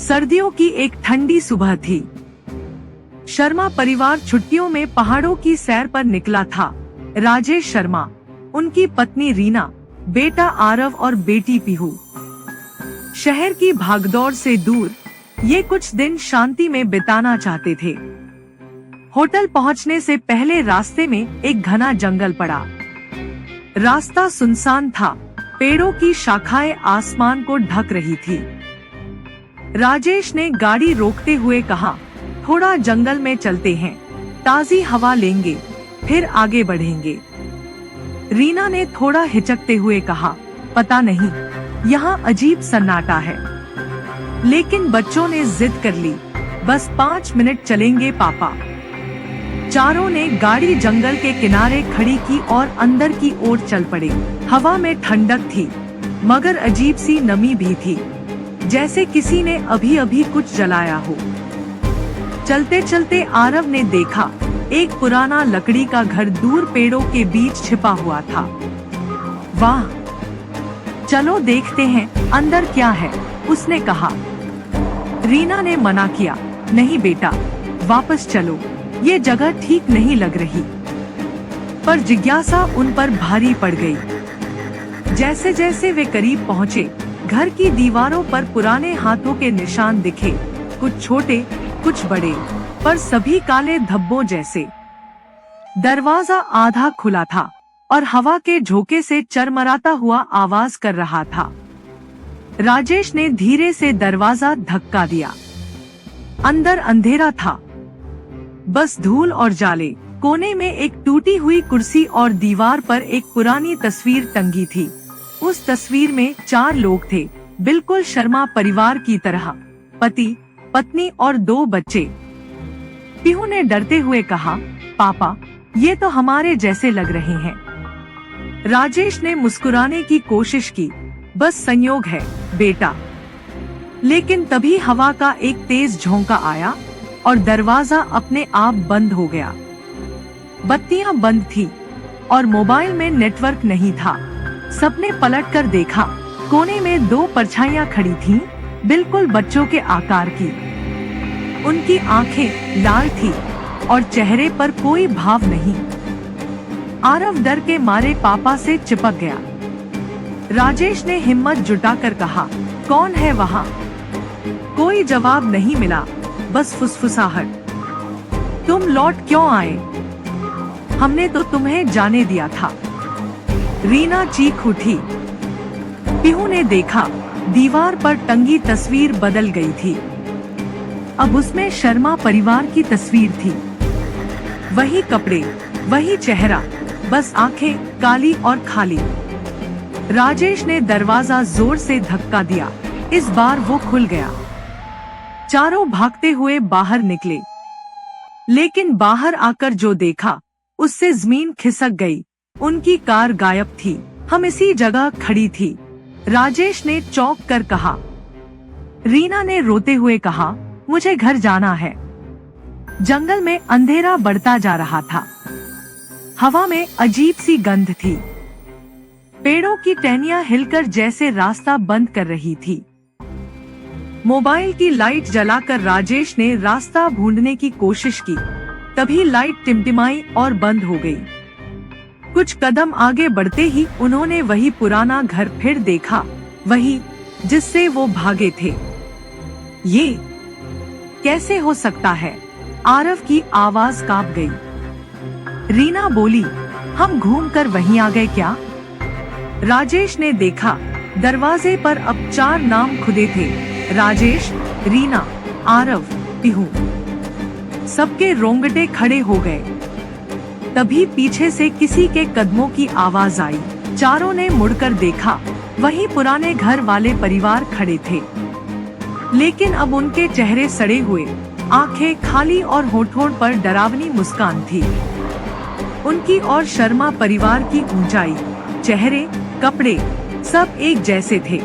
सर्दियों की एक ठंडी सुबह थी। शर्मा परिवार छुट्टियों में पहाड़ों की सैर पर निकला था। राजेश शर्मा, उनकी पत्नी रीना, बेटा आरव और बेटी पीहू शहर की भागदौड़ से दूर ये कुछ दिन शांति में बिताना चाहते थे। होटल पहुंचने से पहले रास्ते में एक घना जंगल पड़ा। रास्ता सुनसान था, पेड़ों की शाखाएं आसमान को ढक रही थी। राजेश ने गाड़ी रोकते हुए कहा, थोड़ा जंगल में चलते हैं, ताजी हवा लेंगे, फिर आगे बढ़ेंगे। रीना ने थोड़ा हिचकते हुए कहा, पता नहीं, यहाँ अजीब सन्नाटा है। लेकिन बच्चों ने जिद कर ली, बस 5 मिनट चलेंगे पापा। चारों ने गाड़ी जंगल के किनारे खड़ी की और अंदर की ओर चल पड़े। हवा में ठंडक थी, मगर अजीब सी नमी भी थी, जैसे किसी ने अभी अभी कुछ जलाया हो। चलते चलते आरव ने देखा, एक पुराना लकड़ी का घर दूर पेड़ों के बीच छिपा हुआ था। वाह, चलो देखते हैं अंदर क्या है, उसने कहा। रीना ने मना किया, नहीं बेटा, वापस चलो, ये जगह ठीक नहीं लग रही। पर जिज्ञासा उन पर भारी पड़ गई। जैसे जैसे वे करीब पहुँचे, घर की दीवारों पर पुराने हाथों के निशान दिखे, कुछ छोटे, कुछ बड़े, पर सभी काले धब्बों जैसे। दरवाजा आधा खुला था और हवा के झोंके से चरमराता हुआ आवाज कर रहा था। राजेश ने धीरे से दरवाजा धक्का दिया। अंदर अंधेरा था, बस धूल और जाले। कोने में एक टूटी हुई कुर्सी और दीवार पर एक पुरानी तस्वीर टंगी थी। उस तस्वीर में 4 लोग थे, बिल्कुल शर्मा परिवार की तरह, पति, पत्नी और 2 बच्चे। पीहू ने डरते हुए कहा, पापा, ये तो हमारे जैसे लग रहे हैं। राजेश ने मुस्कुराने की कोशिश की, बस संयोग है बेटा। लेकिन तभी हवा का एक तेज झोंका आया और दरवाजा अपने आप बंद हो गया। बत्तियां बंद थी और मोबाइल में नेटवर्क नहीं था। सबने पलटकर देखा, कोने में 2 परछाइयां खड़ी थीं, बिल्कुल बच्चों के आकार की। उनकी आंखें लाल थी और चेहरे पर कोई भाव नहीं। आरव डर के मारे पापा से चिपक गया। राजेश ने हिम्मत जुटाकर कहा, कौन है वहाँ? कोई जवाब नहीं मिला, बस फुसफुसाहट। तुम लौट क्यों आए? हमने तो तुम्हें जाने दिया था। रीना चीख उठी। पीहू ने देखा, दीवार पर टंगी तस्वीर बदल गई थी। अब उसमें शर्मा परिवार की तस्वीर थी। वही कपड़े, वही चेहरा, बस आंखें काली और खाली। राजेश ने दरवाजा जोर से धक्का दिया। इस बार वो खुल गया। चारों भागते हुए बाहर निकले, लेकिन बाहर आकर जो देखा, उससे जमीन खिसक गई। उनकी कार गायब थी। हम इसी जगह खड़ी थी। राजेश ने चौंक कर कहा। रीना ने रोते हुए कहा, मुझे घर जाना है। जंगल में अंधेरा बढ़ता जा रहा था। हवा में अजीब सी गंध थी। पेड़ों की टहनियां हिलकर जैसे रास्ता बंद कर रही थी। मोबाइल की लाइट जलाकर राजेश ने रास्ता ढूंढने की कोशिश की। तभी लाइट टिमटिमाई और बंद हो गई। कुछ कदम आगे बढ़ते ही उन्होंने वही पुराना घर फिर देखा, वही जिससे वो भागे थे। ये कैसे हो सकता है? आरव की आवाज कांप गई। रीना बोली, हम घूमकर वहीं आ गए क्या? राजेश ने देखा, दरवाजे पर अब 4 नाम खुदे थे, राजेश, रीना, आरव, पीहू। सबके रोंगटे खड़े हो गए। तभी पीछे से किसी के कदमों की आवाज आई। चारों ने मुड़कर देखा, वही पुराने घर वाले परिवार खड़े थे, लेकिन अब उनके चेहरे सड़े हुए, आंखें खाली और होठों पर डरावनी मुस्कान थी। उनकी और शर्मा परिवार की ऊंचाई, चेहरे, कपड़े सब एक जैसे थे।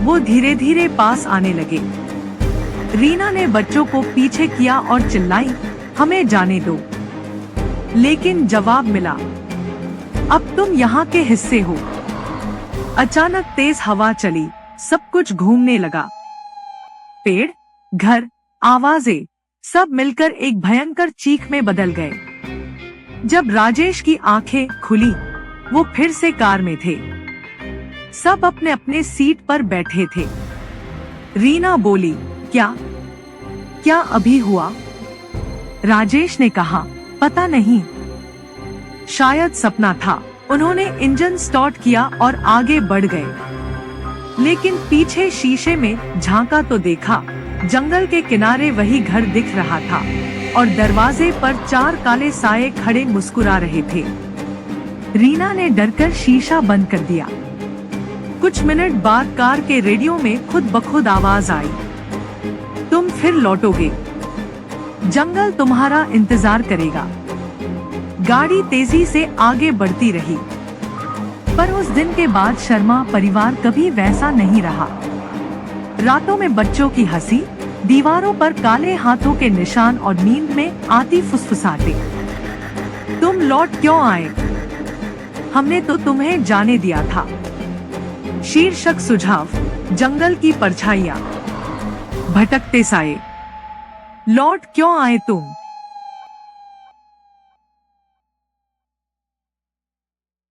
वो धीरे धीरे पास आने लगे। रीना ने बच्चों को पीछे किया और चिल्लाई, हमें जाने दो। लेकिन जवाब मिला, अब तुम यहाँ के हिस्से हो। अचानक तेज हवा चली, सब कुछ घूमने लगा। पेड़, घर, आवाजें सब मिलकर एक भयंकर चीख में बदल गए। जब राजेश की आंखें खुली, वो फिर से कार में थे। सब अपने अपने सीट पर बैठे थे। रीना बोली, क्या अभी हुआ? राजेश ने कहा, पता नहीं, शायद सपना था। उन्होंने इंजन स्टार्ट किया और आगे बढ़ गए। लेकिन पीछे शीशे में झांका तो देखा, जंगल के किनारे वही घर दिख रहा था और दरवाजे पर 4 काले साए खड़े मुस्कुरा रहे थे। रीना ने डरकर शीशा बंद कर दिया। कुछ मिनट बाद कार के रेडियो में खुद ब खुद आवाज आई, तुम फिर लौटोगे, जंगल तुम्हारा इंतजार करेगा। गाड़ी तेजी से आगे बढ़ती रही, पर उस दिन के बाद शर्मा परिवार कभी वैसा नहीं रहा। रातों में बच्चों की हंसी, दीवारों पर काले हाथों के निशान और नींद में आती फुसफुसाहटें। तुम लौट क्यों आए? हमने तो तुम्हें जाने दिया था। शीर्षक सुझाव, जंगल की परछाइयां, भटकते साए। लौट क्यों आए तुम?